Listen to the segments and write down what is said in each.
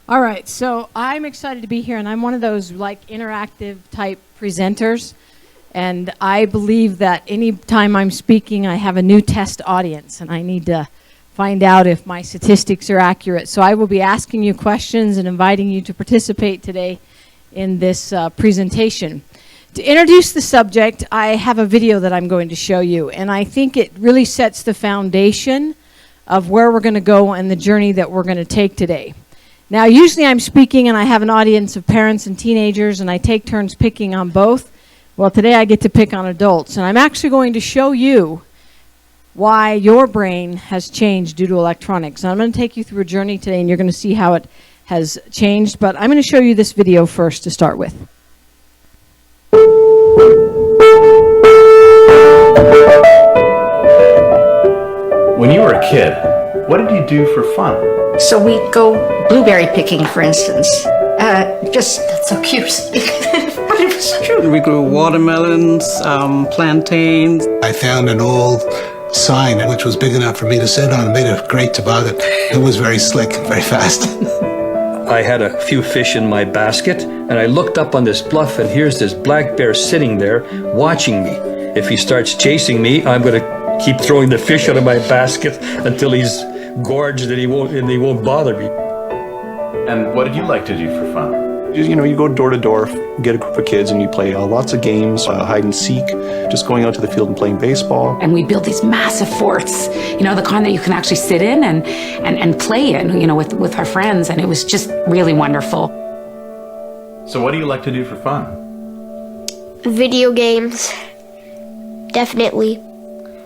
All right, so I'm excited to be here, and I'm one of those like interactive type presenters, and I believe that any time I'm speaking, I have a new test audience, and I need to find out if my statistics are accurate. So I will be asking you questions and inviting you to participate today in this presentation. To introduce the subject, I have a video that I'm going to show you, and I think it really sets the foundation of where we're going to go and the journey that we're going to take today. Now, usually I'm speaking and I have an audience of parents and teenagers, and I take turns picking on both. Well, today I get to pick on adults, and I'm actually going to show you why your brain has changed due to electronics. And I'm going to take you through a journey today, and you're going to see how it has changed, but I'm going to show you this video first to start with. When you were a kid, what did you do for fun? So we'd go blueberry picking, for instance. That's so cute. But it was true. We grew watermelons, plantains. I found an old sign which was big enough for me to sit on. It made a great toboggan. It was very slick and very fast. I had a few fish in my basket, and I looked up on this bluff, and here's this black bear sitting there watching me. If he starts chasing me, I'm going to keep throwing the fish out of my basket until he's gorged and he won't bother me. And what did you like to do for fun? You go door to door, get a group of kids, and you play lots of games, hide and seek, just going out to the field and playing baseball. And we built these massive forts, the kind that you can actually sit in and play in, with our friends, and it was just really wonderful. So what do you like to do for fun? Video games, definitely.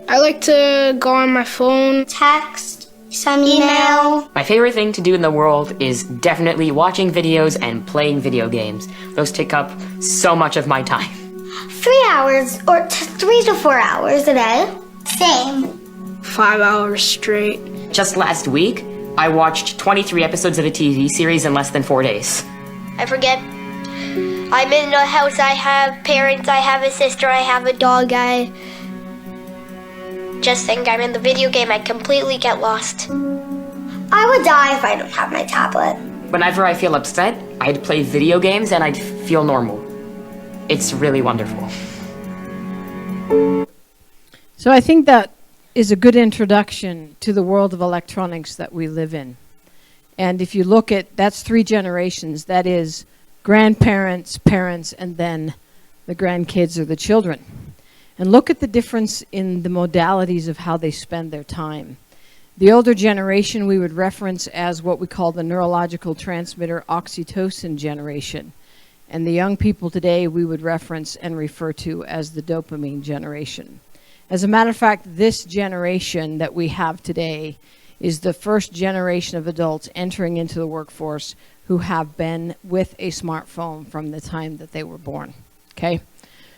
I like to go on my phone, text, some email. My favorite thing to do in the world is definitely watching videos and playing video games. Those take up so much of my time. 3 hours or 3 to 4 hours a day. Same. 5 hours straight. Just last week, I watched 23 episodes of a TV series in less than 4 days. I forget. I'm in the house, I have parents, I have a sister, I have a dog, I just think I'm in the video game, I completely get lost. I would die if I don't have my tablet. Whenever I feel upset, I'd play video games and I'd feel normal. It's really wonderful. So I think that is a good introduction to the world of electronics that we live in. And if you look at, that's 3 generations. That is grandparents, parents, and then the grandkids or the children. And look at the difference in the modalities of how they spend their time. The older generation we would reference as what we call the neurological transmitter oxytocin generation. And the young people today we would reference and refer to as the dopamine generation. As a matter of fact, this generation that we have today is the first generation of adults entering into the workforce who have been with a smartphone from the time that they were born. Okay?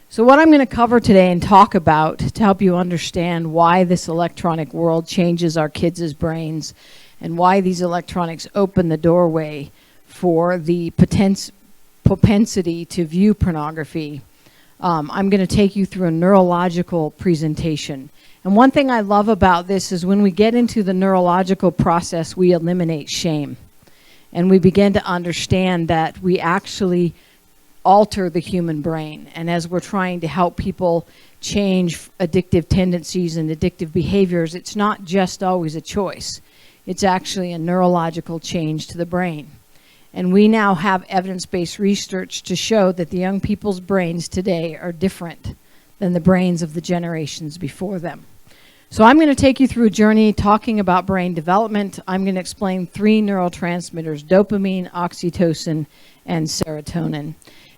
So what I'm going to cover today and talk about to help you understand why this electronic world changes our kids' brains and why these electronics open the doorway for the propensity to view pornography. I'm going to take you through a neurological presentation. And one thing I love about this is when we get into the neurological process, we eliminate shame. And we begin to understand that we actually alter the human brain. And as we're trying to help people change addictive tendencies and addictive behaviors, it's not just always a choice. It's actually a neurological change to the brain. And we now have evidence-based research to show that the young people's brains today are different than the brains of the generations before them. So I'm going to take you through a journey talking about brain development. I'm going to explain 3 neurotransmitters: dopamine, oxytocin, and serotonin.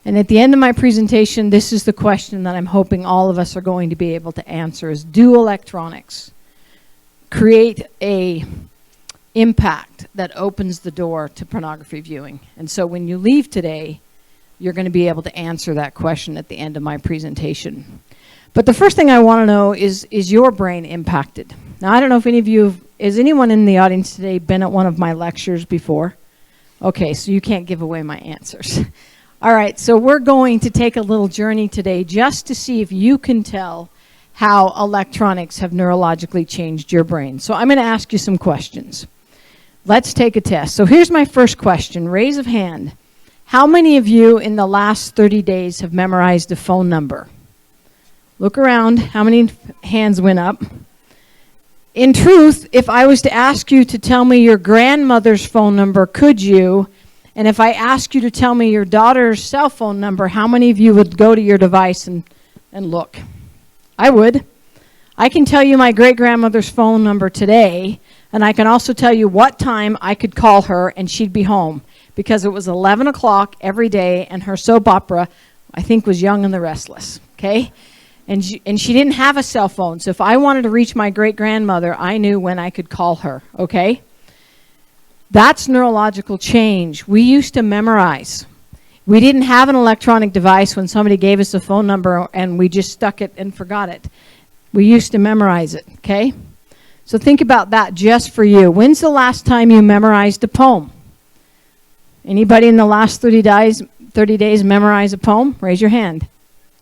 And at the end of my presentation, this is the question that I'm hoping all of us are going to be able to answer: is do electronics create a impact that opens the door to pornography viewing? And so when you leave today, you're going to be able to answer that question at the end of my presentation. But the first thing I want to know is your brain impacted? Now, I don't know if any of you, has anyone in the audience today been at one of my lectures before? Okay, so you can't give away my answers. All right, so we're going to take a little journey today just to see if you can tell how electronics have neurologically changed your brain. So I'm going to ask you some questions. Let's take a test. So here's my first question. Raise of hand. How many of you in the last 30 days have memorized a phone number? Look around. How many hands went up? In truth, if I was to ask you to tell me your grandmother's phone number, could you? And if I ask you to tell me your daughter's cell phone number, how many of you would go to your device and look? I would. I can tell you my great-grandmother's phone number today, and I can also tell you what time I could call her and she'd be home, because it was 11 o'clock every day, and her soap opera, I think, was Young and the Restless, okay? And she didn't have a cell phone, so if I wanted to reach my great-grandmother, I knew when I could call her, okay? That's neurological change. We used to memorize. We didn't have an electronic device when somebody gave us a phone number and we just stuck it and forgot it. We used to memorize it, okay? So think about that just for you. When's the last time you memorized a poem? Anybody in the last 30 days memorize a poem? Raise your hand.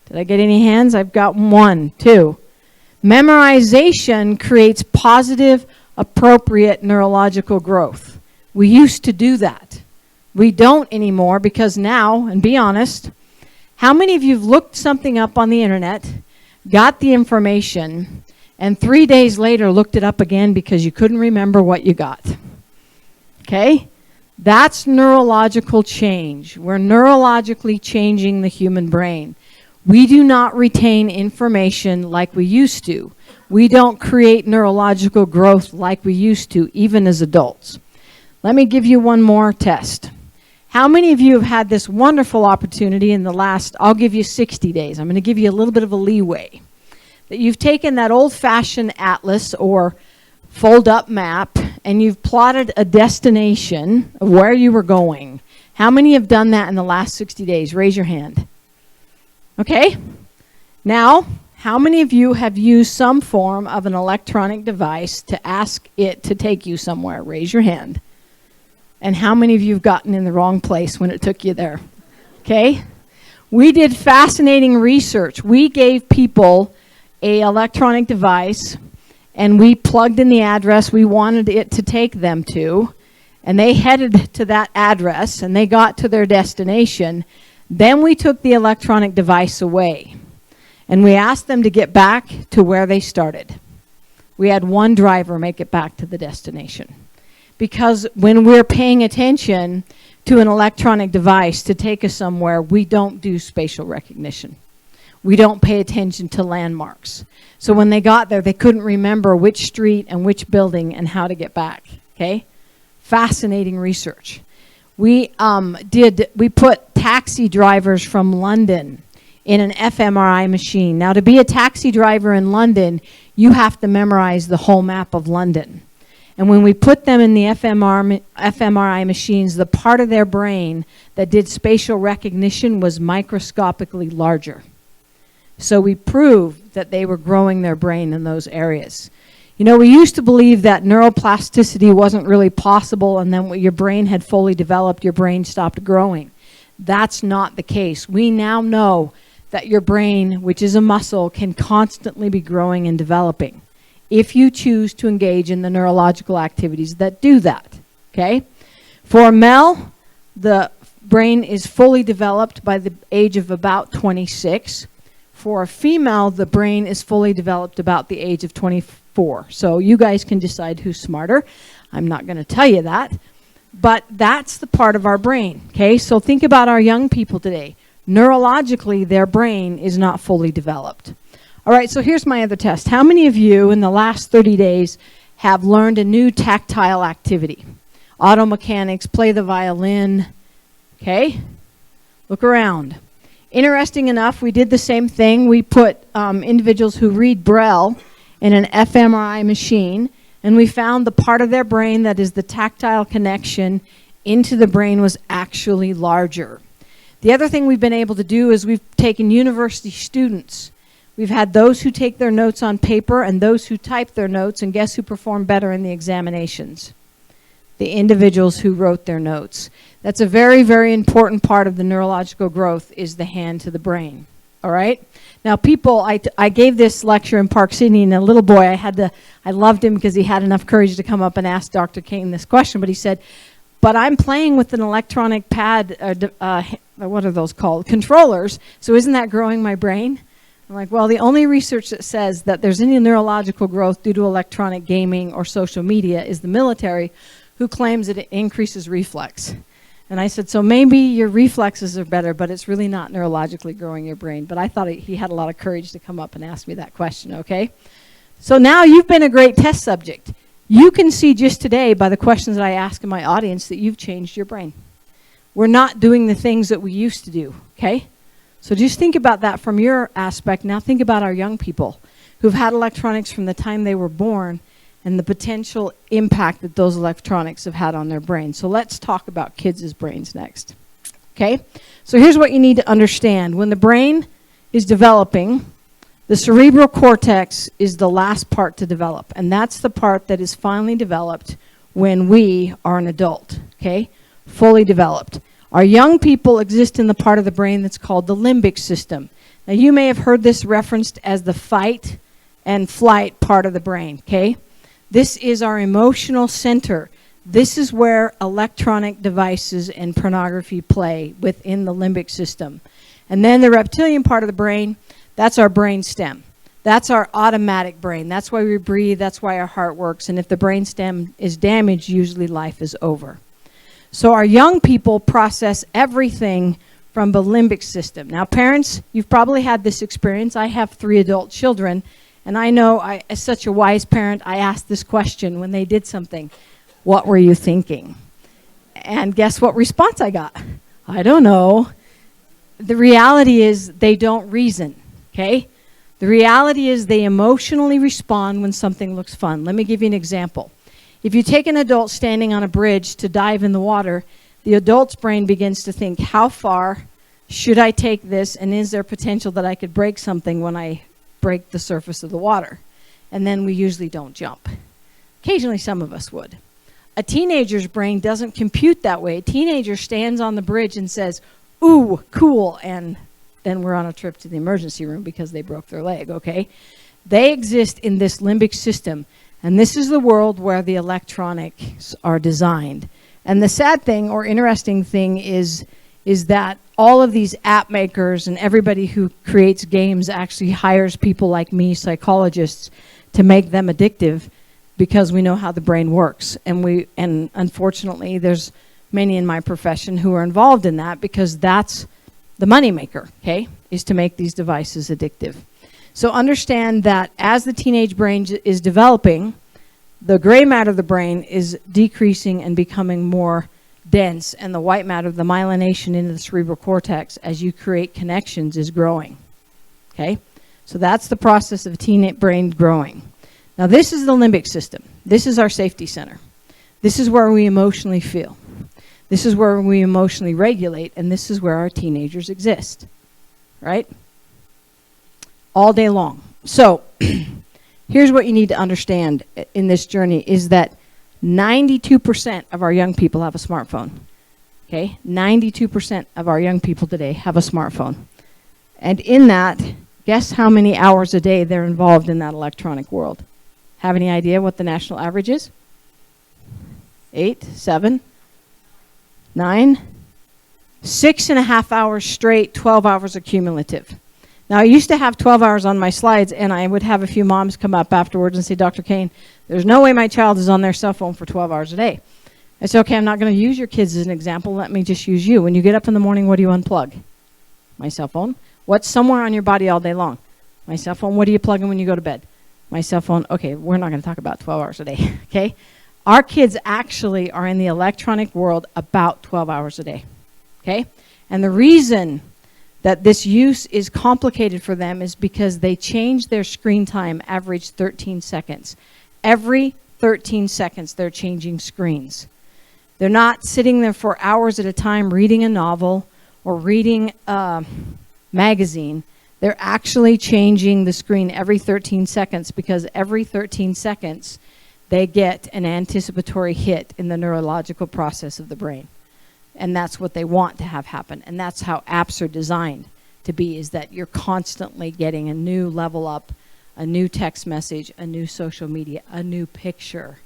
Did I get any hands? I've got 1, 2. Memorization creates positive, appropriate neurological growth. We used to do that. We don't anymore, because now, and be honest, how many of you have looked something up on the internet, got the information, and 3 days later looked it up again because you couldn't remember what you got? Okay? That's neurological change. We're neurologically changing the human brain. We do not retain information like we used to. We don't create neurological growth like we used to, even as adults. Let me give you one more test. How many of you have had this wonderful opportunity in the last, I'll give you 60 days. I'm going to give you a little bit of a leeway. That you've taken that old-fashioned atlas or fold-up map and you've plotted a destination of where you were going. How many have done that in the last 60 days? Raise your hand. Okay. Now, how many of you have used some form of an electronic device to ask it to take you somewhere? Raise your hand. And how many of you have gotten in the wrong place when it took you there? Okay? We did fascinating research. We gave people an electronic device, and we plugged in the address we wanted it to take them to, and they headed to that address, and they got to their destination. Then we took the electronic device away, and we asked them to get back to where they started. We had one driver make it back to the destination. Because when we're paying attention to an electronic device to take us somewhere, we don't do spatial recognition. We don't pay attention to landmarks. So when they got there, they couldn't remember which street and which building and how to get back, okay? Fascinating research. We put taxi drivers from London in an fMRI machine. Now, to be a taxi driver in London, you have to memorize the whole map of London. And when we put them in the fMRI machines, the part of their brain that did spatial recognition was microscopically larger. So we proved that they were growing their brain in those areas. You know, we used to believe that neuroplasticity wasn't really possible, and then when your brain had fully developed, your brain stopped growing. That's not the case. We now know that your brain, which is a muscle, can constantly be growing and developing if you choose to engage in the neurological activities that do that, okay? For a male, the brain is fully developed by the age of about 26. For a female, the brain is fully developed about the age of 24. So you guys can decide who's smarter. I'm not going to tell you that. But that's the part of our brain, okay? So think about our young people today. Neurologically, their brain is not fully developed. All right, so here's my other test. How many of you in the last 30 days have learned a new tactile activity? Auto mechanics, play the violin, okay? Look around. Interesting enough, we did the same thing. We put individuals who read Braille in an fMRI machine, and we found the part of their brain that is the tactile connection into the brain was actually larger. The other thing we've been able to do is we've taken university students. We've had those who take their notes on paper and those who type their notes, and guess who performed better in the examinations? The individuals who wrote their notes. That's a very, very important part of the neurological growth, is the hand to the brain, all right? Now, people, I gave this lecture in Park City, and a little boy, I loved him because he had enough courage to come up and ask Dr. Kane this question, but he said, but I'm playing with an electronic pad, what are those called? Controllers, so isn't that growing my brain? I'm like, well, the only research that says that there's any neurological growth due to electronic gaming or social media is the military, who claims that it increases reflex. And I said, so maybe your reflexes are better, but it's really not neurologically growing your brain. But I thought he had a lot of courage to come up and ask me that question, okay? So now you've been a great test subject. You can see just today by the questions that I ask in my audience that you've changed your brain. We're not doing the things that we used to do, okay? So just think about that from your aspect. Now think about our young people who've had electronics from the time they were born and the potential impact that those electronics have had on their brain. So let's talk about kids' brains next, okay? So here's what you need to understand. When the brain is developing, the cerebral cortex is the last part to develop, and that's the part that is finally developed when we are an adult, okay? Fully developed. Our young people exist in the part of the brain that's called the limbic system. Now you may have heard this referenced as the fight and flight part of the brain, okay? This is our emotional center. This is where electronic devices and pornography play within the limbic system. And then the reptilian part of the brain, that's our brain stem. That's our automatic brain. That's why we breathe, that's why our heart works. And if the brain stem is damaged, usually life is over. So our young people process everything from the limbic system. Now parents, you've probably had this experience. I have 3 adult children. And I know, as such a wise parent, I asked this question when they did something. What were you thinking? And guess what response I got? I don't know. The reality is they don't reason, okay? The reality is they emotionally respond when something looks fun. Let me give you an example. If you take an adult standing on a bridge to dive in the water, the adult's brain begins to think, how far should I take this, and is there potential that I could break something when I break the surface of the water? And then we usually don't jump. Occasionally some of us would. A teenager's brain doesn't compute that way. A teenager stands on the bridge and says, ooh, cool, and then we're on a trip to the emergency room because they broke their leg, okay? They exist in this limbic system, and this is the world where the electronics are designed. And the sad thing or interesting thing is that all of these app makers and everybody who creates games actually hires people like me, psychologists, to make them addictive because we know how the brain works. And unfortunately, there's many in my profession who are involved in that because that's the moneymaker, okay, is to make these devices addictive. So understand that as the teenage brain is developing, the gray matter of the brain is decreasing and becoming more dense, and the white matter, the myelination into the cerebral cortex as you create connections, is growing, okay? So that's the process of teenage brain growing. Now this is the limbic system. This is our safety center. This is where we emotionally feel. This is where we emotionally regulate, and this is where our teenagers exist, right? All day long. So here's what you need to understand in this journey is that 92% of our young people have a smartphone, okay? 92% of our young people today have a smartphone. And in that, guess how many hours a day they're involved in that electronic world? Have any idea what the national average is? 8, 7, 9, 6.5 hours straight, 12 hours accumulative. Now, I used to have 12 hours on my slides, and I would have a few moms come up afterwards and say, Dr. Kane, there's no way my child is on their cell phone for 12 hours a day. I said, okay, I'm not going to use your kids as an example. Let me just use you. When you get up in the morning, what do you unplug? My cell phone. What's somewhere on your body all day long? My cell phone. What do you plug in when you go to bed? My cell phone. Okay, we're not going to talk about 12 hours a day, okay? Our kids actually are in the electronic world about 12 hours a day, okay? And the reason that this use is complicated for them is because they change their screen time average 13 seconds. Every 13 seconds, they're changing screens. They're not sitting there for hours at a time reading a novel or reading a magazine. They're actually changing the screen every 13 seconds because every 13 seconds, they get an anticipatory hit in the neurological process of the brain. And that's what they want to have happen. And that's how apps are designed. to be, is that you're constantly getting a new level up, a new text message, a new social media, a new picture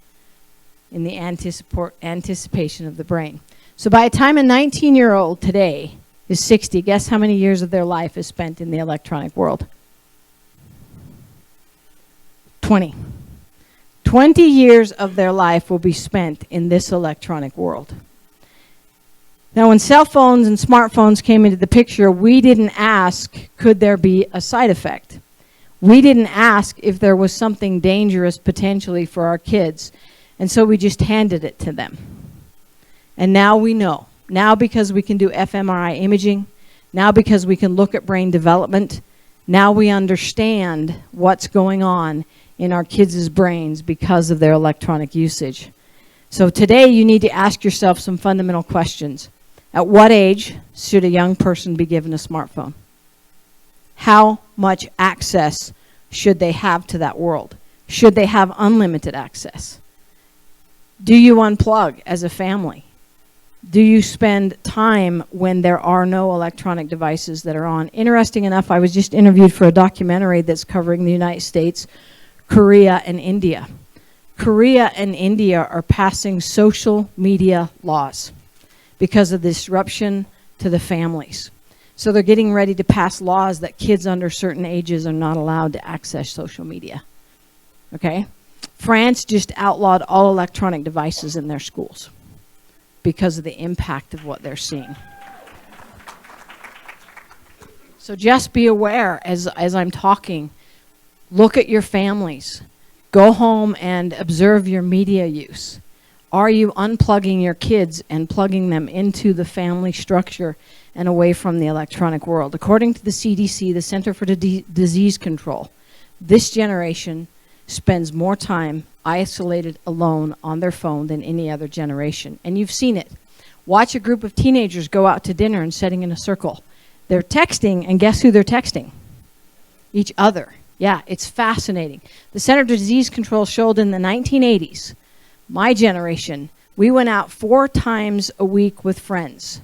in the anticipation of the brain. So by the time a 19-year-old today is 60, guess how many years of their life is spent in the electronic world? 20. 20 years of their life will be spent in this electronic world. Now, when cell phones and smartphones came into the picture, we didn't ask, could there be a side effect? We didn't ask if there was something dangerous potentially for our kids. And so we just handed it to them. And now we know. Now because we can do fMRI imaging, now because we can look at brain development, now we understand what's going on in our kids' brains because of their electronic usage. So today you need to ask yourself some fundamental questions. At what age should a young person be given a smartphone? How much access should they have to that world? Should they have unlimited access? Do you unplug as a family? Do you spend time when there are no electronic devices that are on? Interesting enough, I was just interviewed for a documentary that's covering the United States, Korea, and India. Korea and India are passing social media laws because of the disruption to the families. So they're getting ready to pass laws that kids under certain ages are not allowed to access social media. Okay? France just outlawed all electronic devices in their schools because of the impact of what they're seeing. So just be aware as I'm talking. Look at your families. Go home and observe your media use. Are you unplugging your kids and plugging them into the family structure and away from the electronic world? According to the CDC, the Center for Disease Control, this generation spends more time isolated alone on their phone than any other generation. And you've seen it. Watch a group of teenagers go out to dinner and sitting in a circle. They're texting, and guess who they're texting? Each other. Yeah, it's fascinating. The Center for Disease Control showed in the 1980s, my generation, we went out 4 times a week with friends.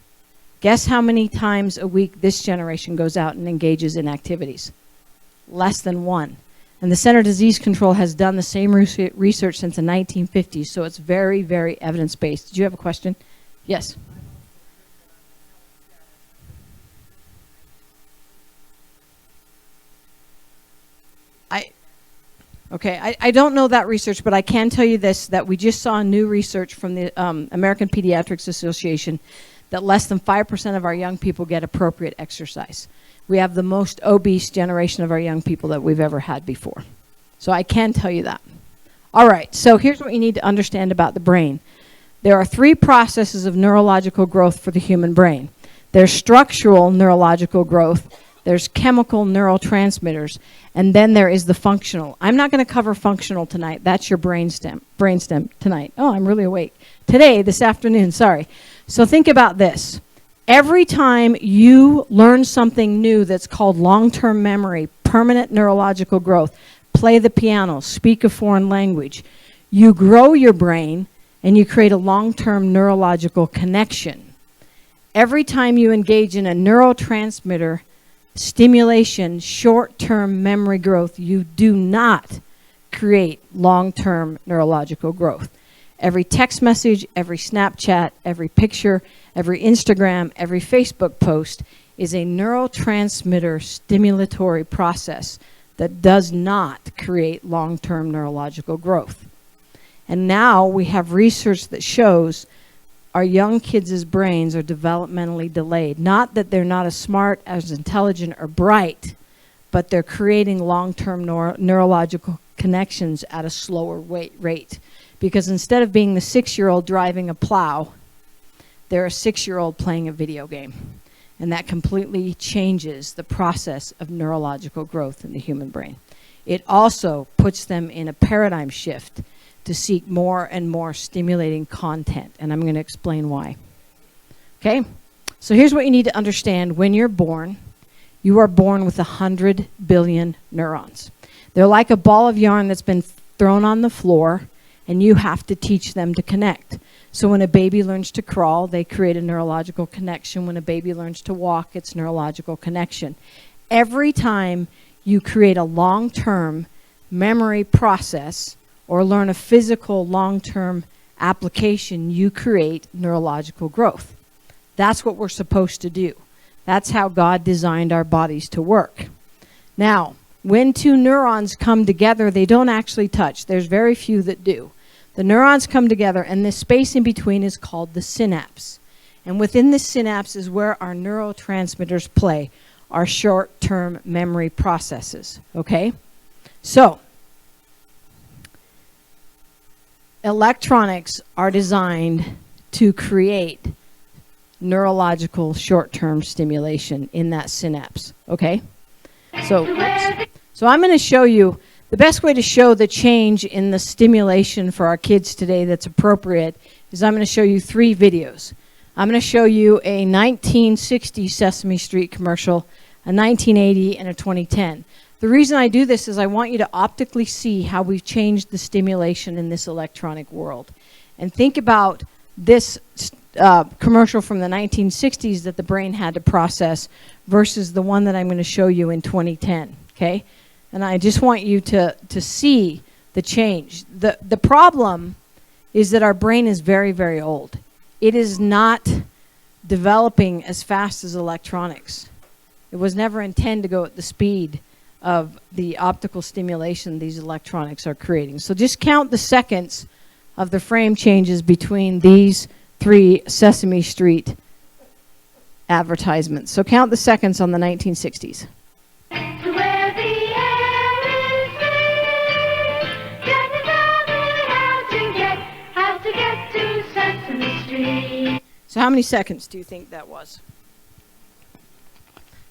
Guess how many times a week this generation goes out and engages in activities? Less than 1. And the Center for Disease Control has done the same research since the 1950s, so it's very, very evidence-based. Did you have a question? Yes. I don't know that research, but I can tell you this, that we just saw new research from the American Pediatrics Association that less than 5% of our young people get appropriate exercise. We have the most obese generation of our young people that we've ever had before. So I can tell you that. All right, so here's what you need to understand about the brain. There are 3 processes of neurological growth for the human brain. There's structural neurological growth, there's chemical neurotransmitters, and then there is the functional. I'm not going to cover functional tonight. That's your brainstem tonight. Oh, I'm really awake. Today, this afternoon, sorry. So think about this. Every time you learn something new that's called long-term memory, permanent neurological growth, play the piano, speak a foreign language, you grow your brain and you create a long-term neurological connection. Every time you engage in a neurotransmitter stimulation, short-term memory growth, you do not create long-term neurological growth. Every text message, every Snapchat, every picture, every Instagram, every Facebook post is a neurotransmitter stimulatory process that does not create long-term neurological growth. And now we have research that shows our young kids' brains are developmentally delayed. Not that they're not as smart, as intelligent, or bright, but they're creating long-term neurological connections at a slower rate. Because instead of being the 6-year-old driving a plow, they're a 6-year-old playing a video game. And that completely changes the process of neurological growth in the human brain. It also puts them in a paradigm shift to seek more and more stimulating content, and I'm going to explain why. Okay? So here's what you need to understand. When you're born, you are born with 100 billion neurons. They're like a ball of yarn that's been thrown on the floor, and you have to teach them to connect. So when a baby learns to crawl, they create a neurological connection. When a baby learns to walk, it's neurological connection. Every time you create a long-term memory process or learn a physical long-term application, you create neurological growth. That's what we're supposed to do. That's how God designed our bodies to work. Now, when two neurons come together, they don't actually touch. There's very few that do. The neurons come together, and this space in between is called the synapse. And within this synapse is where our neurotransmitters play, our short-term memory processes, okay? So, electronics are designed to create neurological short-term stimulation in that synapse, okay? So I'm going to show you the best way to show the change in the stimulation for our kids today that's appropriate is I'm going to show you 3 videos. I'm going to show you a 1960 Sesame Street commercial, a 1980, and a 2010. The reason I do this is I want you to optically see how we've changed the stimulation in this electronic world. And think about this commercial from the 1960s that the brain had to process versus the one that I'm going to show you in 2010, okay? And I just want you to see the change. The problem is that our brain is very, very old. It is not developing as fast as electronics. It was never intended to go at the speed of the optical stimulation these electronics are creating. So just count the seconds of the frame changes between these 3 Sesame Street advertisements. So count the seconds on the 1960s. So how many seconds do you think that was?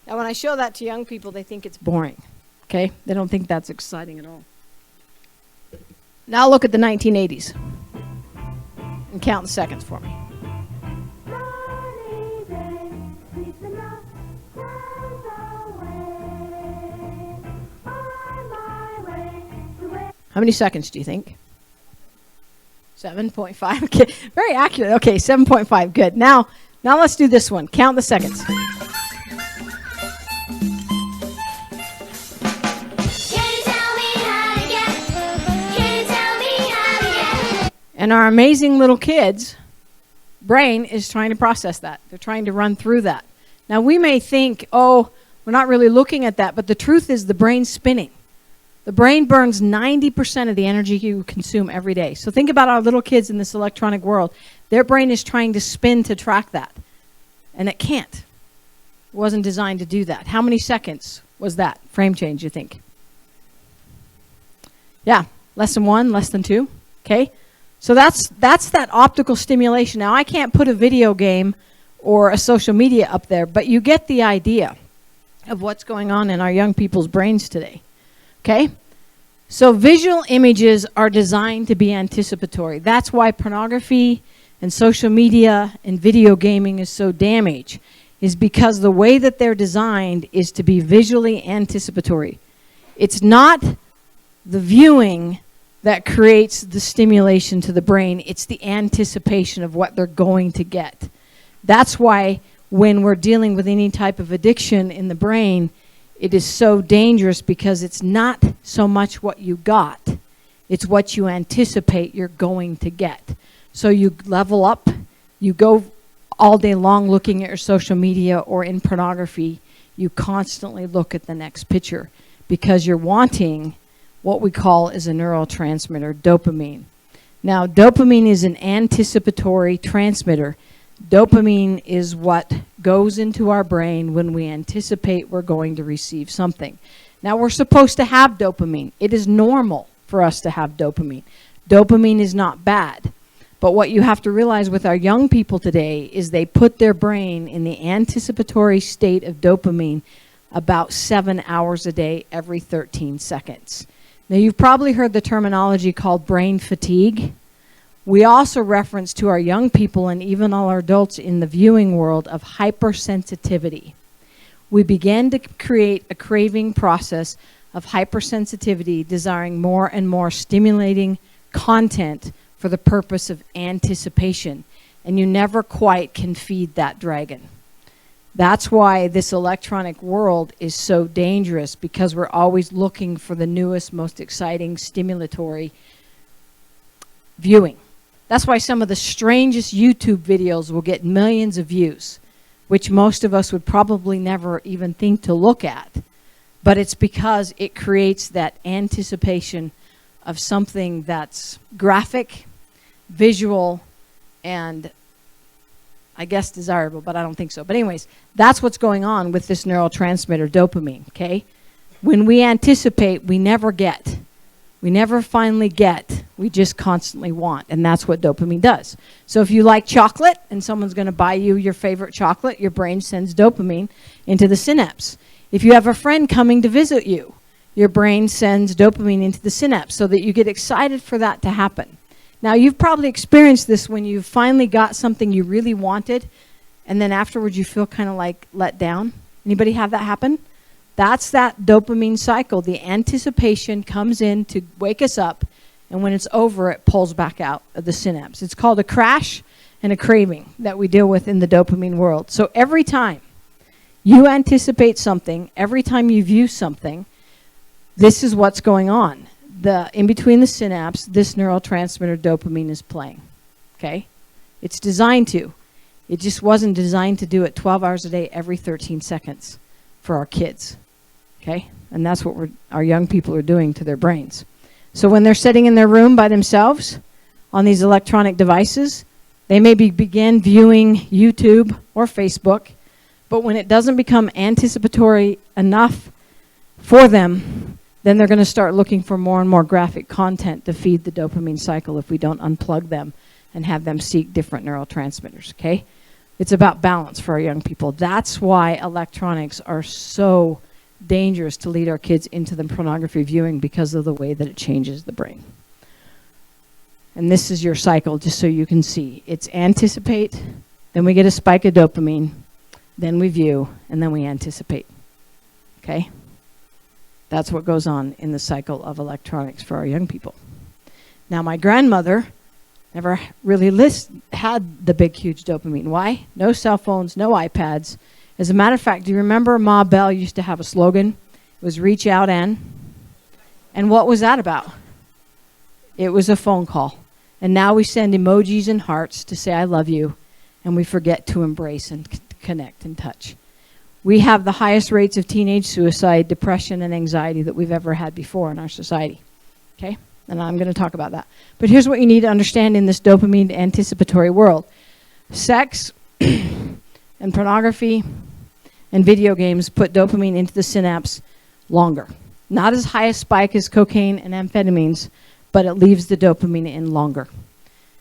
Now when I show that to young people, they think it's boring, okay? They don't think that's exciting at all. Now look at the 1980s and count the seconds for me. How many seconds do you think? 7.5. Okay, very accurate. Okay, 7.5. Good. Now let's do this one. Count the seconds. And our amazing little kids' brain is trying to process that. They're trying to run through that. Now we may think, oh, we're not really looking at that, but the truth is the brain's spinning. The brain burns 90% of the energy you consume every day. So think about our little kids in this electronic world. Their brain is trying to spin to track that. And it can't. It wasn't designed to do that. How many seconds was that frame change, you think? Yeah, less than 1, less than 2. Okay? So that's that optical stimulation. Now, I can't put a video game or a social media up there, but you get the idea of what's going on in our young people's brains today. Okay? So visual images are designed to be anticipatory. That's why pornography and social media and video gaming is so damaged, is because the way that they're designed is to be visually anticipatory. It's not the viewing that creates the stimulation to the brain. It's the anticipation of what they're going to get. That's why when we're dealing with any type of addiction in the brain, it is so dangerous because it's not so much what you got, it's what you anticipate you're going to get. So you level up, you go all day long looking at your social media or in pornography, you constantly look at the next picture because you're wanting what we call is a neurotransmitter, dopamine. Now, dopamine is an anticipatory transmitter. Dopamine is what goes into our brain when we anticipate we're going to receive something. Now, we're supposed to have dopamine. It is normal for us to have dopamine. Dopamine is not bad. But what you have to realize with our young people today is they put their brain in the anticipatory state of dopamine about 7 hours a day, every 13 seconds. Now, you've probably heard the terminology called brain fatigue. We also reference to our young people and even all our adults in the viewing world of hypersensitivity. We begin to create a craving process of hypersensitivity, desiring more and more stimulating, content for the purpose of anticipation, and you never quite can feed that dragon. That's why this electronic world is so dangerous, because we're always looking for the newest, most exciting, stimulatory viewing. That's why some of the strangest YouTube videos will get millions of views, which most of us would probably never even think to look at. But it's because it creates that anticipation of something that's graphic, visual, and I guess desirable, but I don't think so. But anyways, that's what's going on with this neurotransmitter dopamine, okay? When we anticipate, we never get. We never finally get. We just constantly want, and that's what dopamine does. So if you like chocolate and someone's going to buy you your favorite chocolate, your brain sends dopamine into the synapse. If you have a friend coming to visit you, your brain sends dopamine into the synapse so that you get excited for that to happen. Now, you've probably experienced this when you finally got something you really wanted, and then afterwards you feel kind of like let down. Anybody have that happen? That's that dopamine cycle. The anticipation comes in to wake us up, and when it's over, it pulls back out of the synapse. It's called a crash and a craving that we deal with in the dopamine world. So every time you anticipate something, every time you view something, this is what's going on. In between the synapse, this neurotransmitter dopamine is playing, okay? It's designed to. It just wasn't designed to do it 12 hours a day every 13 seconds for our kids, okay? And that's what our young people are doing to their brains. So when they're sitting in their room by themselves on these electronic devices, they maybe begin viewing YouTube or Facebook, but when it doesn't become anticipatory enough for them, then they're going to start looking for more and more graphic content to feed the dopamine cycle if we don't unplug them and have them seek different neurotransmitters, okay? It's about balance for our young people. That's why electronics are so dangerous to lead our kids into the pornography viewing, because of the way that it changes the brain. And this is your cycle, just so you can see. It's anticipate, then we get a spike of dopamine, then we view, and then we anticipate, okay? That's what goes on in the cycle of electronics for our young people. Now, my grandmother never really had the big, huge dopamine. Why? No cell phones, no iPads. As a matter of fact, do you remember Ma Bell used to have a slogan? It was reach out and what was that about? It was a phone call. And now we send emojis and hearts to say I love you, and we forget to embrace and connect and touch. We have the highest rates of teenage suicide, depression, and anxiety that we've ever had before in our society, okay? And I'm going to talk about that. But here's what you need to understand in this dopamine anticipatory world. Sex and pornography and video games put dopamine into the synapse longer. Not as high a spike as cocaine and amphetamines, but it leaves the dopamine in longer.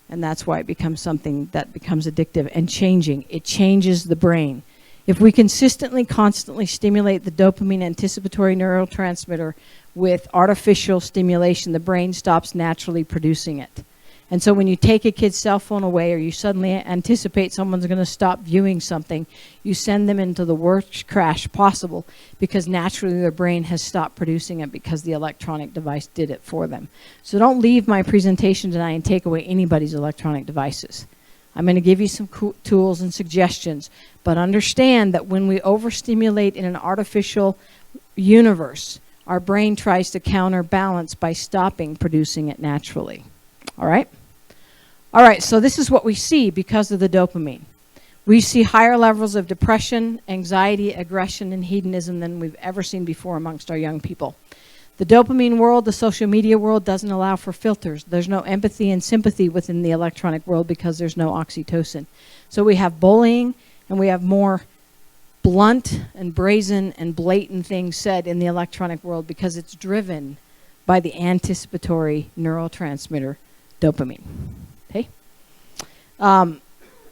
And that's why it becomes something that becomes addictive and changing. It changes the brain. If we consistently, constantly stimulate the dopamine anticipatory neurotransmitter with artificial stimulation, the brain stops naturally producing it. And so when you take a kid's cell phone away, or you suddenly anticipate someone's going to stop viewing something, you send them into the worst crash possible, because naturally their brain has stopped producing it because the electronic device did it for them. So don't leave my presentation tonight and take away anybody's electronic devices. I'm going to give you some tools and suggestions, but understand that when we overstimulate in an artificial universe, our brain tries to counterbalance by stopping producing it naturally. All right? All right, so this is what we see because of the dopamine. We see higher levels of depression, anxiety, aggression, and hedonism than we've ever seen before amongst our young people. The dopamine world, the social media world, doesn't allow for filters. There's no empathy and sympathy within the electronic world because there's no oxytocin. So we have bullying, and we have more blunt and brazen and blatant things said in the electronic world because it's driven by the anticipatory neurotransmitter dopamine. Okay? I'm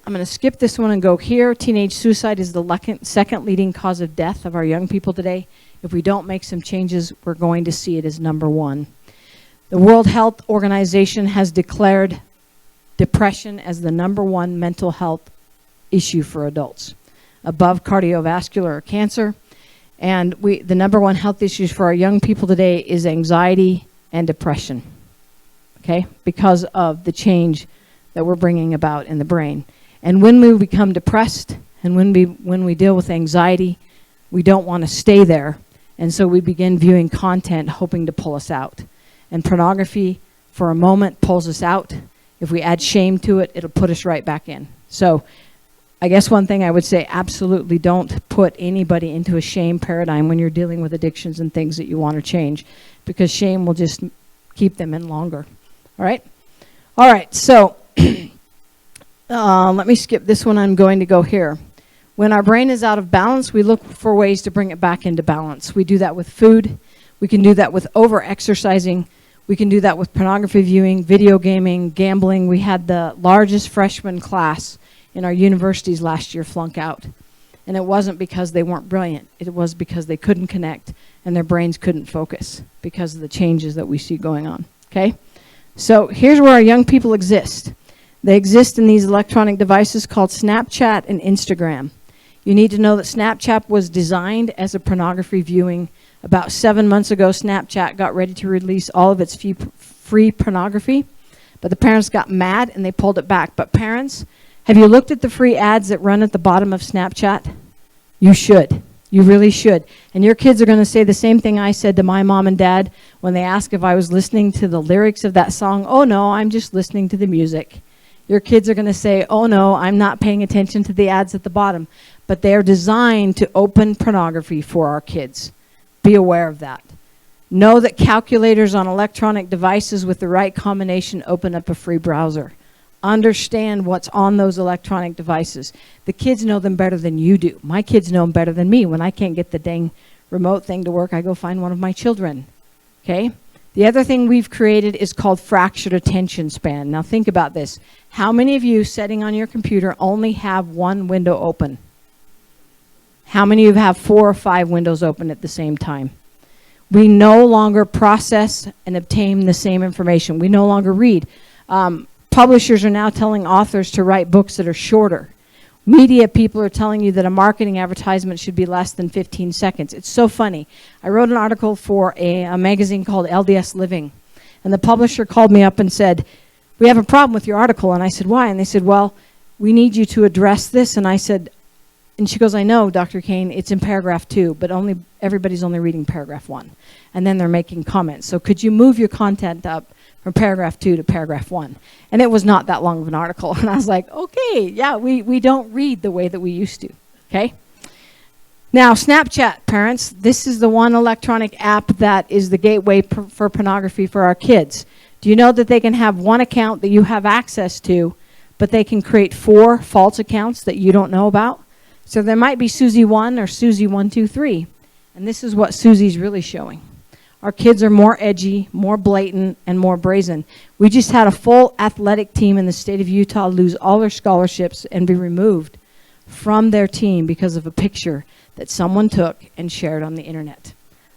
going to skip this one and go here. Teenage suicide is the second leading cause of death of our young people today. If we don't make some changes, we're going to see it as number one. The World Health Organization has declared depression as the number one mental health issue for adults, above cardiovascular or cancer. And the number one health issues for our young people today is anxiety and depression. okay, because of the change that we're bringing about in the brain. And when we become depressed and when we deal with anxiety, we don't want to stay there. And so we begin viewing content hoping to pull us out. And pornography, for a moment, pulls us out. If we add shame to it, it'll put us right back in. So I guess one thing I would say, absolutely don't put anybody into a shame paradigm when you're dealing with addictions and things that you want to change, because shame will just keep them in longer. All right? All right, so let me skip this one. I'm going to go here. When our brain is out of balance, we look for ways to bring it back into balance. We do that with food. We can do that with over-exercising. We can do that with pornography viewing, video gaming, gambling. We had the largest freshman class in our universities last year flunk out. And it wasn't because they weren't brilliant. It was because they couldn't connect and their brains couldn't focus because of the changes that we see going on. Okay? So here's where our young people exist. They exist in these electronic devices called Snapchat and Instagram. You need to know that Snapchat was designed as a pornography viewing. About 7 months ago, Snapchat got ready to release all of its free pornography, but the parents got mad and they pulled it back. But parents, have you looked at the free ads that run at the bottom of Snapchat? You should. You really should. And your kids are going to say the same thing I said to my mom and dad when they asked if I was listening to the lyrics of that song. Oh, no, I'm just listening to the music. Your kids are going to say, oh, no, I'm not paying attention to the ads at the bottom. But they're designed to open pornography for our kids. Be aware of that. Know that calculators on electronic devices with the right combination open up a free browser. Understand what's on those electronic devices. The kids know them better than you do. My kids know them better than me. When I can't get the dang remote thing to work, I go find one of my children. Okay? The other thing we've created is called fractured attention span. Now think about this. How many of you sitting on your computer only have one window open? How many of you have 4 or 5 windows open at the same time? We no longer process and obtain the same information. We no longer read. Publishers are now telling authors to write books that are shorter. Media people are telling you that a marketing advertisement should be less than 15 seconds. It's so funny. I wrote an article for a magazine called LDS Living, and the publisher called me up and said, we have a problem with your article. And I said, why? And they said, well, we need you to address this. And I said, and she goes, I know, Dr. Kane, it's in paragraph 2, but everybody's only reading paragraph 1. And then they're making comments. So could you move your content up from paragraph 2 to paragraph 1? And it was not that long of an article. And I was like, okay, yeah, we don't read the way that we used to, okay? Now, Snapchat, parents, this is the one electronic app that is the gateway for pornography for our kids. Do you know that they can have one account that you have access to, but they can create 4 false accounts that you don't know about? So there might be Susie 1 or Susie 123, and this is what Susie's really showing. Our kids are more edgy, more blatant, and more brazen. We just had a full athletic team in the state of Utah lose all their scholarships and be removed from their team because of a picture that someone took and shared on the internet.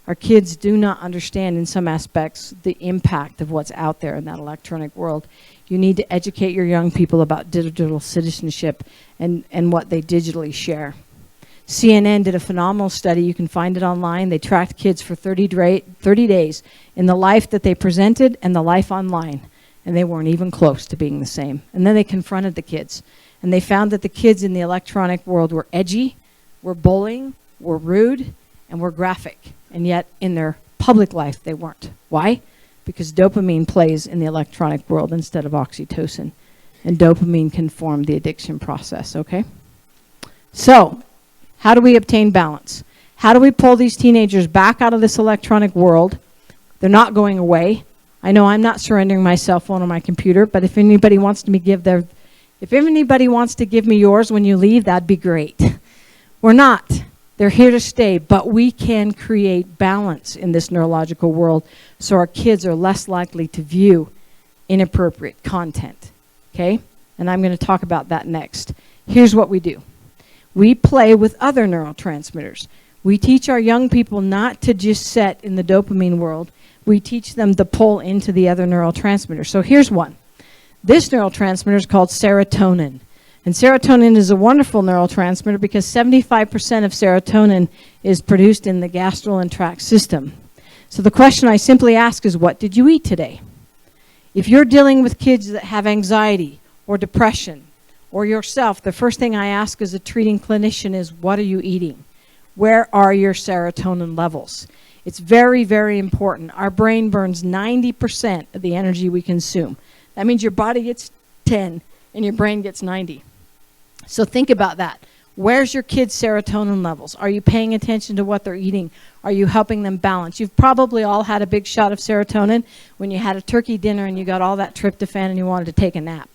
Our kids do not understand in some aspects the impact of what's out there in that electronic world. You need to educate your young people about digital citizenship and what they digitally share. CNN did a phenomenal study. You can find it online. They tracked kids for 30 days in the life that they presented and the life online. And they weren't even close to being the same. And then they confronted the kids. And they found that the kids in the electronic world were edgy, were bullying, were rude, and were graphic. And yet in their public life, they weren't. Why? Because dopamine plays in the electronic world instead of oxytocin. And dopamine can form the addiction process, okay? So, how do we obtain balance? How do we pull these teenagers back out of this electronic world? They're not going away. I know I'm not surrendering my cell phone or my computer, but if anybody wants to give me yours when you leave, that'd be great. We're not. They're here to stay, but we can create balance in this neurological world so our kids are less likely to view inappropriate content, okay? And I'm going to talk about that next. Here's what we do. We play with other neurotransmitters. We teach our young people not to just sit in the dopamine world. We teach them to pull into the other neurotransmitters. So here's one. This neurotransmitter is called serotonin. And serotonin is a wonderful neurotransmitter because 75% of serotonin is produced in the gastrointestinal tract system. So the question I simply ask is, what did you eat today? If you're dealing with kids that have anxiety or depression or yourself, the first thing I ask as a treating clinician is, what are you eating? Where are your serotonin levels? It's very, very important. Our brain burns 90% of the energy we consume. That means your body gets 10 and your brain gets 90. So think about that. Where's your kids' serotonin levels? Are you paying attention to what they're eating? Are you helping them balance? You've probably all had a big shot of serotonin when you had a turkey dinner and you got all that tryptophan and you wanted to take a nap.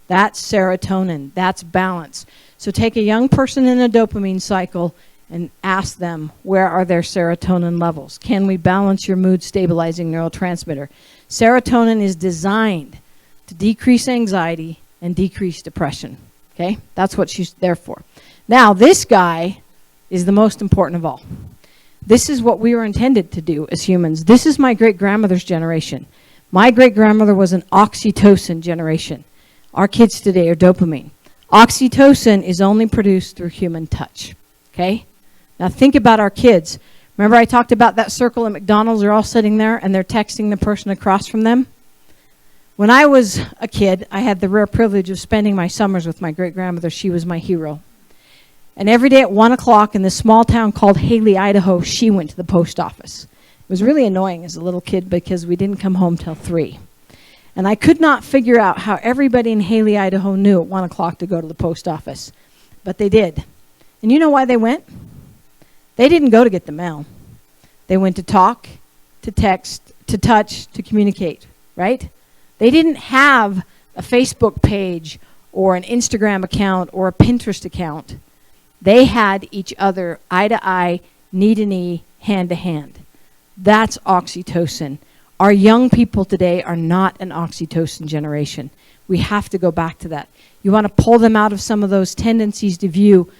That's serotonin. That's balance. So take a young person in a dopamine cycle and ask them, where are their serotonin levels? Can we balance your mood stabilizing neurotransmitter? Serotonin is designed to decrease anxiety and decrease depression. Okay? That's what she's there for. Now, this guy is the most important of all. This is what we were intended to do as humans. This is my great-grandmother's generation. My great-grandmother was an oxytocin generation. Our kids today are dopamine. Oxytocin is only produced through human touch. Okay? Now think about our kids. Remember I talked about that circle at McDonald's? They're all sitting there and they're texting the person across from them? When I was a kid, I had the rare privilege of spending my summers with my great-grandmother. She was my hero. And every day at 1 o'clock in this small town called Haley, Idaho, she went to the post office. It was really annoying as a little kid because we didn't come home till 3. And I could not figure out how everybody in Haley, Idaho knew at 1 o'clock to go to the post office. But they did. And you know why they went? They didn't go to get the mail. They went to talk, to text, to touch, to communicate, right? They didn't have a Facebook page or an Instagram account or a Pinterest account. They had each other eye to eye, knee to knee, hand to hand. That's oxytocin. Our young people today are not an oxytocin generation. We have to go back to that. You want to pull them out of some of those tendencies to view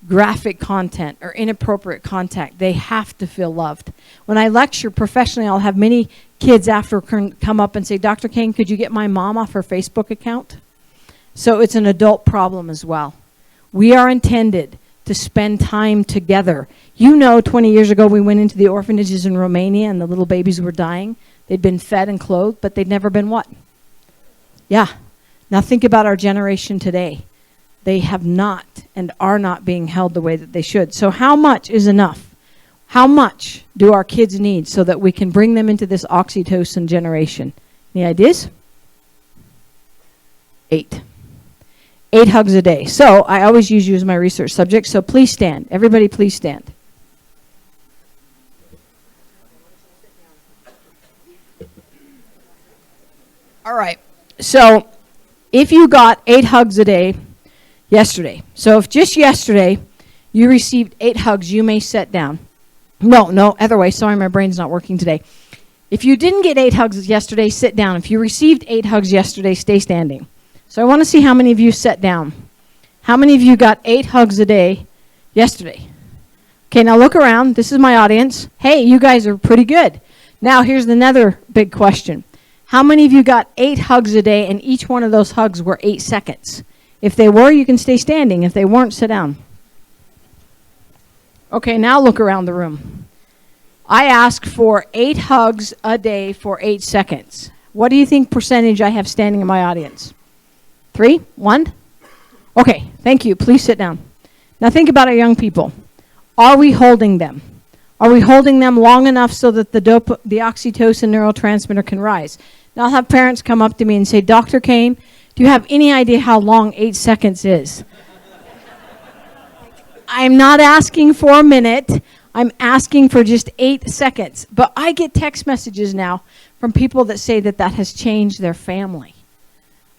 graphic content or inappropriate content. They have to feel loved. When I lecture professionally, I'll have many kids after come up and say, Dr. Kane, could you get my mom off her Facebook account? So it's an adult problem as well. We are intended to spend time together. You know, 20 years ago we went into the orphanages in Romania and the little babies were dying. They'd been fed and clothed, but they'd never been what? Yeah. Now think about our generation today. They have not and are not being held the way that they should. So how much is enough? How much do our kids need so that we can bring them into this oxytocin generation? Any ideas? 8. 8 hugs a day. So I always use you as my research subject, so please stand. Everybody please stand. All right. So if you got 8 hugs a day yesterday, so if just yesterday you received 8 hugs, you may sit down. No, other way. Sorry, my brain's not working today. If you didn't get 8 hugs yesterday, sit down. If you received 8 hugs yesterday, stay standing. So I want to see how many of you sat down. How many of you got 8 hugs a day yesterday? Okay, now look around. This is my audience. Hey, you guys are pretty good. Now here's another big question. How many of you got 8 hugs a day and each one of those hugs were 8 seconds? If they were, you can stay standing. If they weren't, sit down. Okay, now look around the room. I asked for 8 hugs a day for 8 seconds. What do you think percentage I have standing in my audience? 3? 1? Okay, thank you. Please sit down. Now think about our young people. Are we holding them? Are we holding them long enough so that the oxytocin neurotransmitter can rise? Now I'll have parents come up to me and say, Dr. Kane, do you have any idea how long 8 seconds is? I'm not asking for a minute. I'm asking for just 8 seconds. But I get text messages now from people that say that that has changed their family.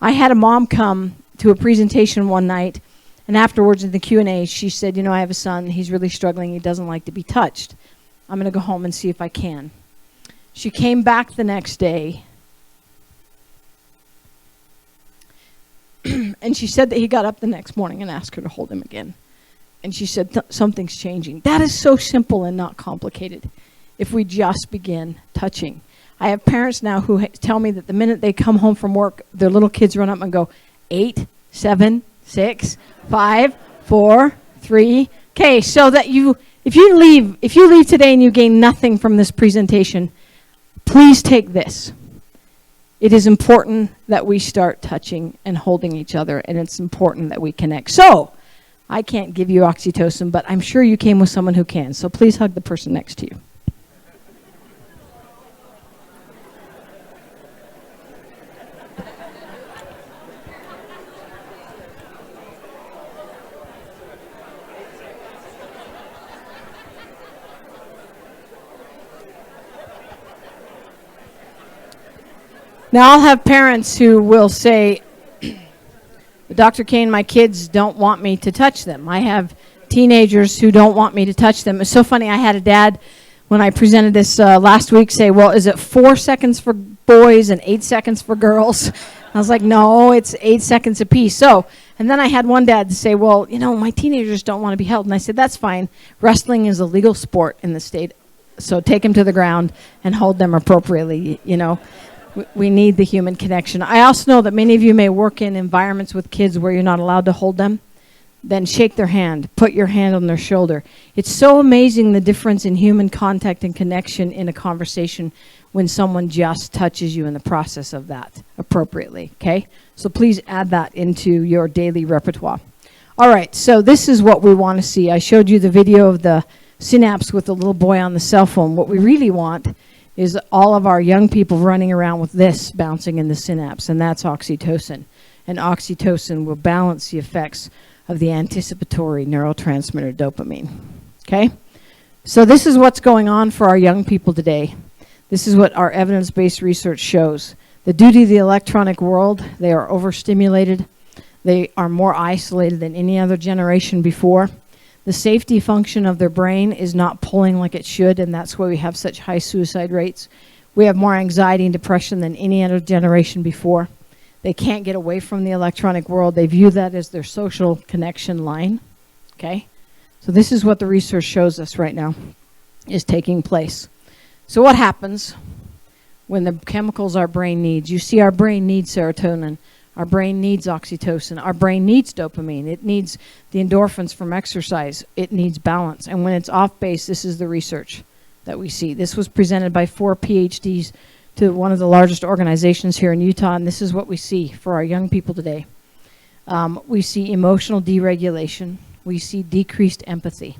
I had a mom come to a presentation one night, and afterwards in the Q&A, she said, you know, I have a son. He's really struggling. He doesn't like to be touched. I'm going to go home and see if I can. She came back the next day, and she said that he got up the next morning and asked her to hold him again. And she said, something's changing. That is so simple and not complicated if we just begin touching. I have parents now who tell me that the minute they come home from work, their little kids run up and go, 8, 7, 6, 5, 4, 3. Okay, so that if you leave today and you gain nothing from this presentation, please take this. it is important that we start touching and holding each other, and it's important that we connect. So, I can't give you oxytocin, but I'm sure you came with someone who can. So please hug the person next to you. Now, I'll have parents who will say, Dr. Kane, my kids don't want me to touch them. I have teenagers who don't want me to touch them. It's so funny. I had a dad, when I presented this last week, say, well, is it 4 seconds for boys and 8 seconds for girls? I was like, no, it's 8 seconds apiece. So, and then I had one dad say, well, you know, my teenagers don't want to be held. And I said, that's fine. Wrestling is a legal sport in the state. So take them to the ground and hold them appropriately, you know. We need the human connection. I also know that many of you may work in environments with kids where you're not allowed to hold them. Then shake their hand. Put your hand on their shoulder. It's so amazing the difference in human contact and connection in a conversation when someone just touches you in the process of that appropriately, okay? So please add that into your daily repertoire. All right, so this is what we want to see. I showed you the video of the synapse with the little boy on the cell phone. What we really want is all of our young people running around with this bouncing in the synapse, and that's oxytocin. And oxytocin will balance the effects of the anticipatory neurotransmitter dopamine, okay? So this is what's going on for our young people today. This is what our evidence-based research shows. The duty of the electronic world, they are overstimulated. They are more isolated than any other generation before. The safety function of their brain is not pulling like it should, and that's why we have such high suicide rates. We have more anxiety and depression than any other generation before. They can't get away from the electronic world. They view that as their social connection line, okay? So this is what the research shows us right now is taking place. So what happens when the chemicals our brain needs? You see, our brain needs serotonin. Our brain needs oxytocin. Our brain needs dopamine. It needs the endorphins from exercise. It needs balance. And when it's off base, this is the research that we see. This was presented by 4 PhDs to one of the largest organizations here in Utah, and this is what we see for our young people today. We see emotional deregulation. We see decreased empathy.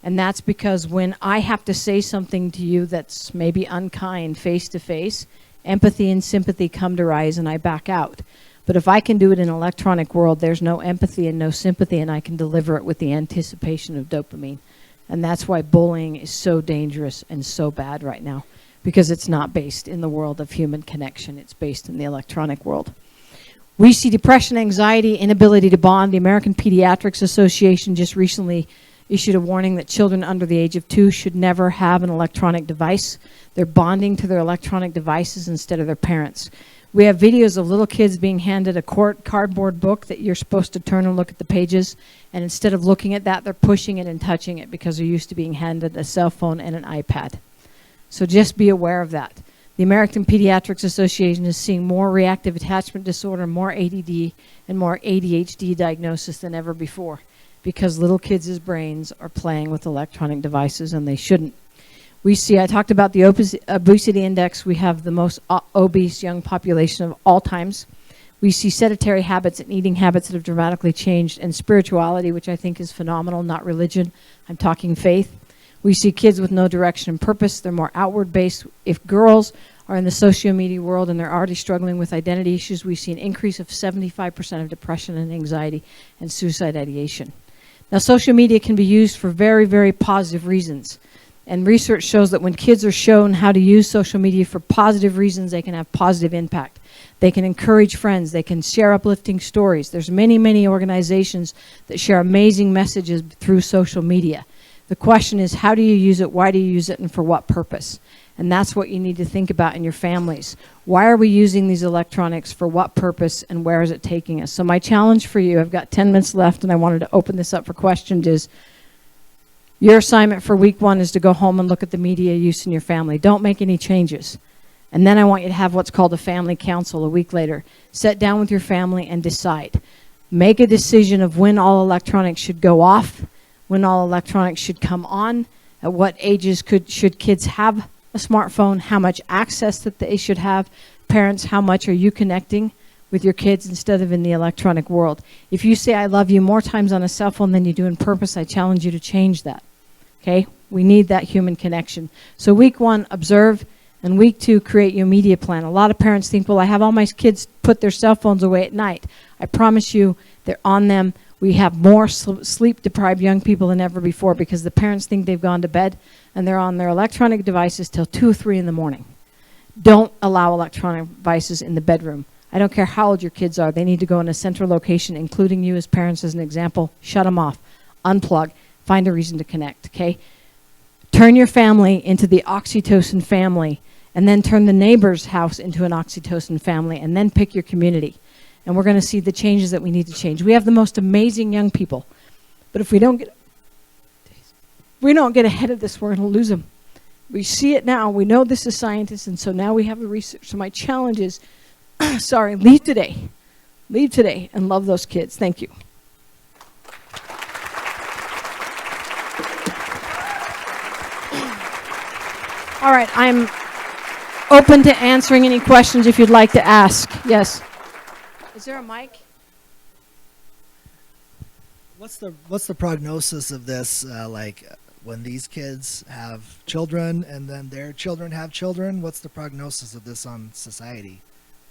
And that's because when I have to say something to you that's maybe unkind face to face, empathy and sympathy come to rise and I back out. But if I can do it in an electronic world, there's no empathy and no sympathy, and I can deliver it with the anticipation of dopamine. And that's why bullying is so dangerous and so bad right now, because it's not based in the world of human connection. It's based in the electronic world. We see depression, anxiety, inability to bond. The American Pediatrics Association just recently issued a warning that children under the age of 2 should never have an electronic device. They're bonding to their electronic devices instead of their parents. We have videos of little kids being handed a cardboard book that you're supposed to turn and look at the pages, and instead of looking at that, they're pushing it and touching it because they're used to being handed a cell phone and an iPad. So just be aware of that. The American Pediatrics Association is seeing more reactive attachment disorder, more ADD, and more ADHD diagnosis than ever before, because little kids' brains are playing with electronic devices, and they shouldn't. We see, I talked about the obesity index. We have the most obese young population of all times. We see sedentary habits and eating habits that have dramatically changed, and spirituality, which I think is phenomenal, not religion. I'm talking faith. We see kids with no direction and purpose. They're more outward-based. If girls are in the social media world and they're already struggling with identity issues, we see an increase of 75% of depression and anxiety and suicide ideation. Now, social media can be used for very, very positive reasons. And research shows that when kids are shown how to use social media for positive reasons, they can have positive impact. They can encourage friends. They can share uplifting stories. There's many, many organizations that share amazing messages through social media. The question is, how do you use it? Why do you use it? And for what purpose? And that's what you need to think about in your families. Why are we using these electronics? For what purpose? And where is it taking us? So my challenge for you, I've got 10 minutes left, and I wanted to open this up for questions, is your assignment for week 1 is to go home and look at the media use in your family. Don't make any changes. And then I want you to have what's called a family council a week later. Sit down with your family and decide. Make a decision of when all electronics should go off, when all electronics should come on, at what ages should kids have a smartphone, how much access that they should have. parents, how much are you connecting with your kids instead of in the electronic world? If you say I love you more times on a cell phone than you do in purpose, I challenge you to change that. Okay? We need that human connection. So week 1, observe, and week 2, create your media plan. A lot of parents think, well, I have all my kids put their cell phones away at night. I promise you, they're on them. We have more sleep-deprived young people than ever before because the parents think they've gone to bed and they're on their electronic devices till 2 or 3 in the morning. Don't allow electronic devices in the bedroom. I don't care how old your kids are. They need to go in a central location, including you as parents as an example. Shut them off. Unplug. Find a reason to connect, okay? Turn your family into the oxytocin family, and then turn the neighbor's house into an oxytocin family, and then pick your community. And we're going to see the changes that we need to change. We have the most amazing young people, but if we don't get ahead of this, we're going to lose them. We see it now. We know this is scientists, and so now we have the research. So my challenge is, leave today. Leave today and love those kids. Thank you. All right, I'm open to answering any questions if you'd like to ask. Yes. Is there a mic? What's the prognosis of this? Like when these kids have children and then their children have children, what's the prognosis of this on society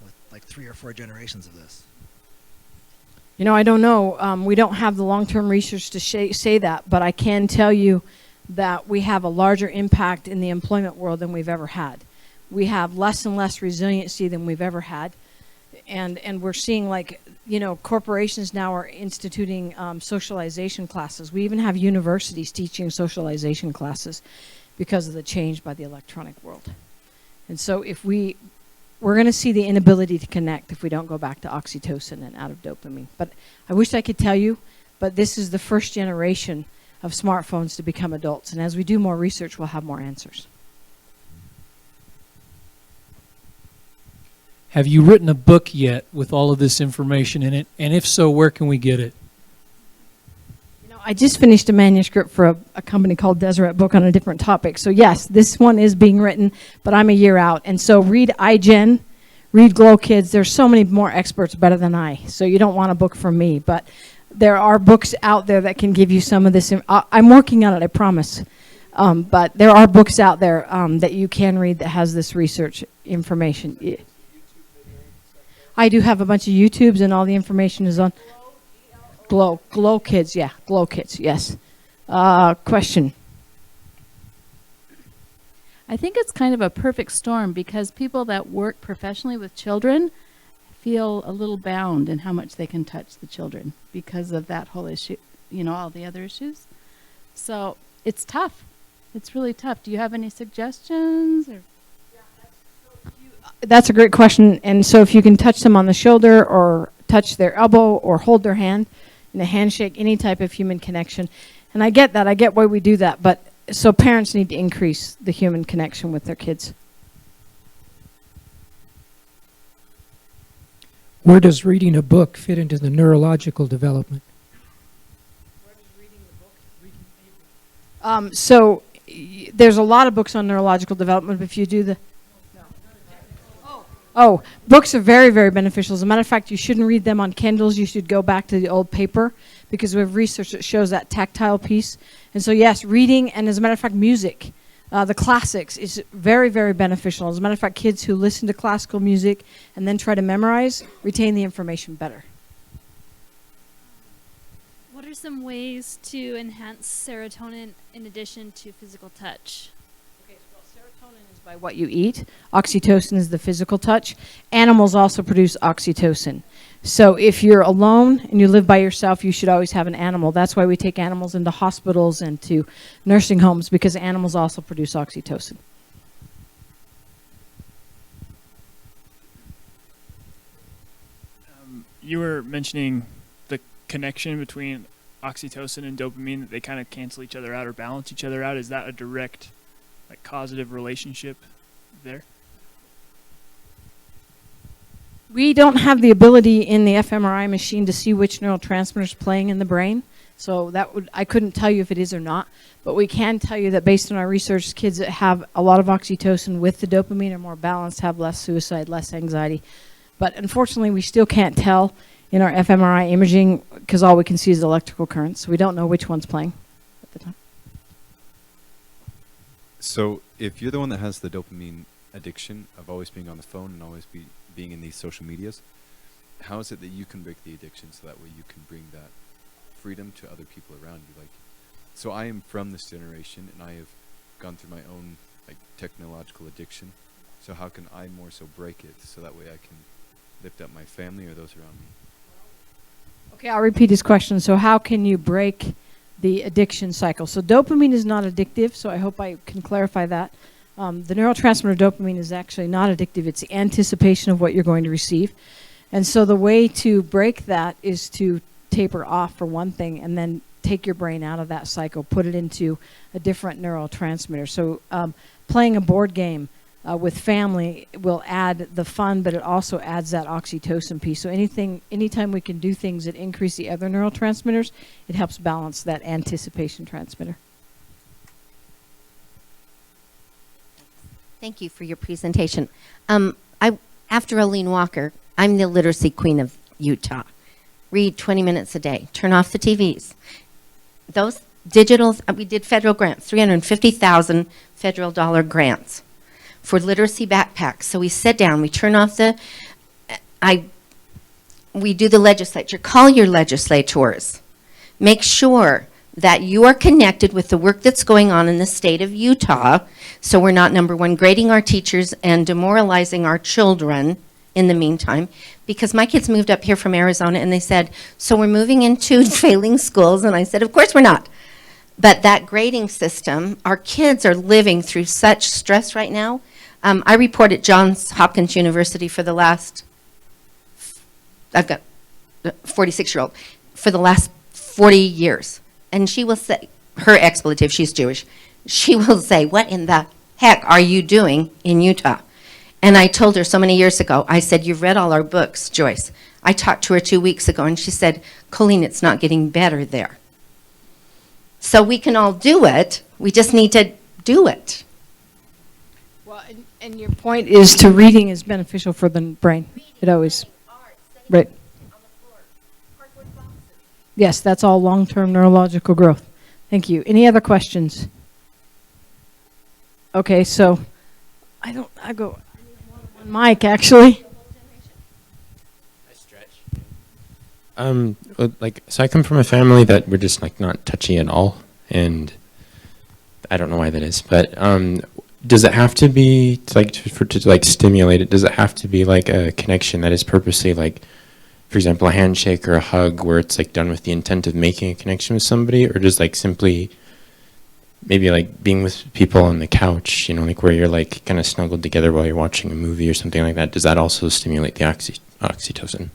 with like 3 or 4 generations of this? You know, I don't know. We don't have the long-term research to say that, but I can tell you that we have a larger impact in the employment world than we've ever had. We have less and less resiliency than we've ever had. And we're seeing, like, you know, corporations now are instituting socialization classes. We even have universities teaching socialization classes because of the change by the electronic world. And so if we're going to see the inability to connect if we don't go back to oxytocin and out of dopamine. But I wish I could tell you, but this is the first generation of smartphones to become adults. And as we do more research, we'll have more answers. Have you written a book yet with all of this information in it? And if so, where can we get it? You know, I just finished a manuscript for a company called Deseret Book on a different topic. So yes, this one is being written, but I'm a year out. And so read iGen, read Glow Kids. There's so many more experts better than I. So you don't want a book from me, but there are books out there that can give you some of this. I'm working on it, I promise. But there are books out there that you can read that has this research information. Yeah. I do have a bunch of YouTubes, and all the information is on Glow Kids. Yeah, Glow Kids. Yes. Question. I think it's kind of a perfect storm because people that work professionally with children feel a little bound in how much they can touch the children because of that whole issue, you know, all the other issues. So it's tough. It's really tough. Do you have any suggestions? Or? That's a great question. And so if you can touch them on the shoulder or touch their elbow or hold their hand in a handshake, any type of human connection. And I get that. I get why we do that. But so parents need to increase the human connection with their kids. Where does reading a book fit into the neurological development? So there's a lot of books on neurological development. If you do the books are very, very beneficial. As a matter of fact, you shouldn't read them on Kindles. You should go back to the old paper because we have research that shows that tactile piece. And so, yes, reading, and as a matter of fact, music, the classics is very, very beneficial. As a matter of fact, kids who listen to classical music and then try to memorize retain the information better. What are some ways to enhance serotonin in addition to physical touch? By what you eat. Oxytocin is the physical touch. Animals also produce oxytocin. So if you're alone and you live by yourself, you should always have an animal. That's why we take animals into hospitals and to nursing homes, because animals also produce oxytocin. You were mentioning the connection between oxytocin and dopamine, that they kind of cancel each other out or balance each other out. Is that a direct causative relationship there? We don't have the ability in the fMRI machine to see which neurotransmitters playing in the brain. So I couldn't tell you if it is or not, but we can tell you that based on our research, kids that have a lot of oxytocin with the dopamine are more balanced, have less suicide, less anxiety. But unfortunately, we still can't tell in our fMRI imaging because all we can see is electrical currents. So we don't know which one's playing at the time. So if you're the one that has the dopamine addiction of always being on the phone and always being in these social medias, how is it that you can break the addiction so that way you can bring that freedom to other people around you? Like, so I am from this generation and I have gone through my own like technological addiction. So how can I more so break it so that way I can lift up my family or those around me? Okay, I'll repeat his question. So how can you break the addiction cycle? So dopamine is not addictive, so I hope I can clarify that. The neurotransmitter dopamine is actually not addictive. It's the anticipation of what you're going to receive. And so the way to break that is to taper off for one thing and then take your brain out of that cycle, put it into a different neurotransmitter. So playing a board game with family will add the fun, but it also adds that oxytocin piece. So anytime we can do things that increase the other neurotransmitters, it helps balance that anticipation transmitter. Thank you for your presentation. After Aline Walker, I'm the literacy queen of Utah. Read 20 minutes a day. Turn off the TVs. Those digitals, we did federal grants, 350,000 federal dollar grants for literacy backpacks. So we sit down, we turn off we do the legislature. Call your legislators. Make sure that you are connected with the work that's going on in the state of Utah, so we're not, number one, grading our teachers and demoralizing our children in the meantime, because my kids moved up here from Arizona and they said, so we're moving into failing schools, and I said, of course we're not. But that grading system, our kids are living through such stress right now. I report at Johns Hopkins University for the last, I've got a 46-year-old, for the last 40 years. And she will say, her expletive, she's Jewish, she will say, what in the heck are you doing in Utah? And I told her so many years ago, I said, you've read all our books, Joyce. I talked to her 2 weeks ago, and she said, Colleen, it's not getting better there. So we can all do it. We just need to do it. Well, and your point is to reading is beneficial for the brain. It always, right. Yes, that's all long-term neurological growth. Thank you. Any other questions? Okay, so I go one mic actually. So I come from a family that we're just like not touchy at all, and I don't know why that is, but does it have to be to stimulate it? Does it have to be like a connection that is purposely like, for example, a handshake or a hug where it's like done with the intent of making a connection with somebody, or just like simply maybe like being with people on the couch, you know, like where you're like kind of snuggled together while you're watching a movie or something like that? Does that also stimulate the oxytocin?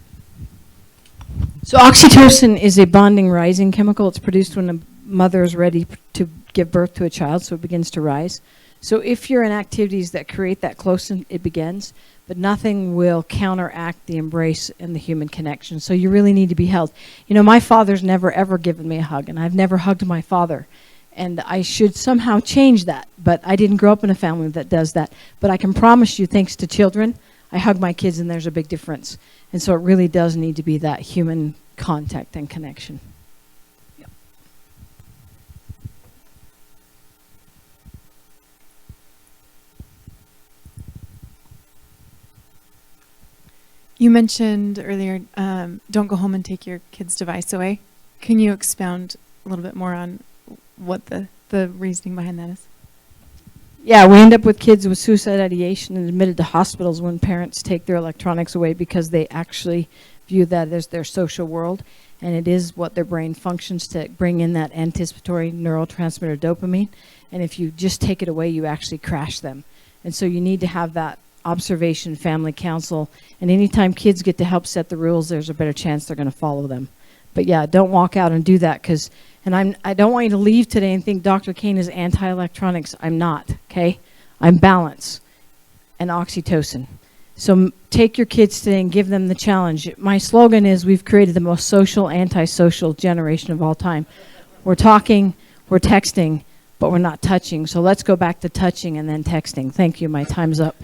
So oxytocin is a bonding rising chemical. It's produced when a mother is ready to give birth to a child, so it begins to rise. So if you're in activities that create that closeness, it begins, but nothing will counteract the embrace and the human connection. So you really need to be held. You know, my father's never ever given me a hug, and I've never hugged my father. And I should somehow change that, but I didn't grow up in a family that does that. But I can promise you, thanks to children, I hug my kids and there's a big difference. And so it really does need to be that human contact and connection. Yep. You mentioned earlier, don't go home and take your kid's device away. Can you expound a little bit more on what the reasoning behind that is? Yeah, we end up with kids with suicide ideation and admitted to hospitals when parents take their electronics away because they actually view that as their social world, and it is what their brain functions to bring in that anticipatory neurotransmitter dopamine. And if you just take it away, you actually crash them. And so you need to have that observation, family counsel, and anytime kids get to help set the rules, there's a better chance they're going to follow them. But yeah, don't walk out and do that, because, and I don't want you to leave today and think Dr. Kane is anti-electronics. I'm not, okay? I'm balance and oxytocin. So take your kids today and give them the challenge. My slogan is, we've created the most social, antisocial generation of all time. We're talking, we're texting, but we're not touching. So let's go back to touching and then texting. Thank you. My time's up.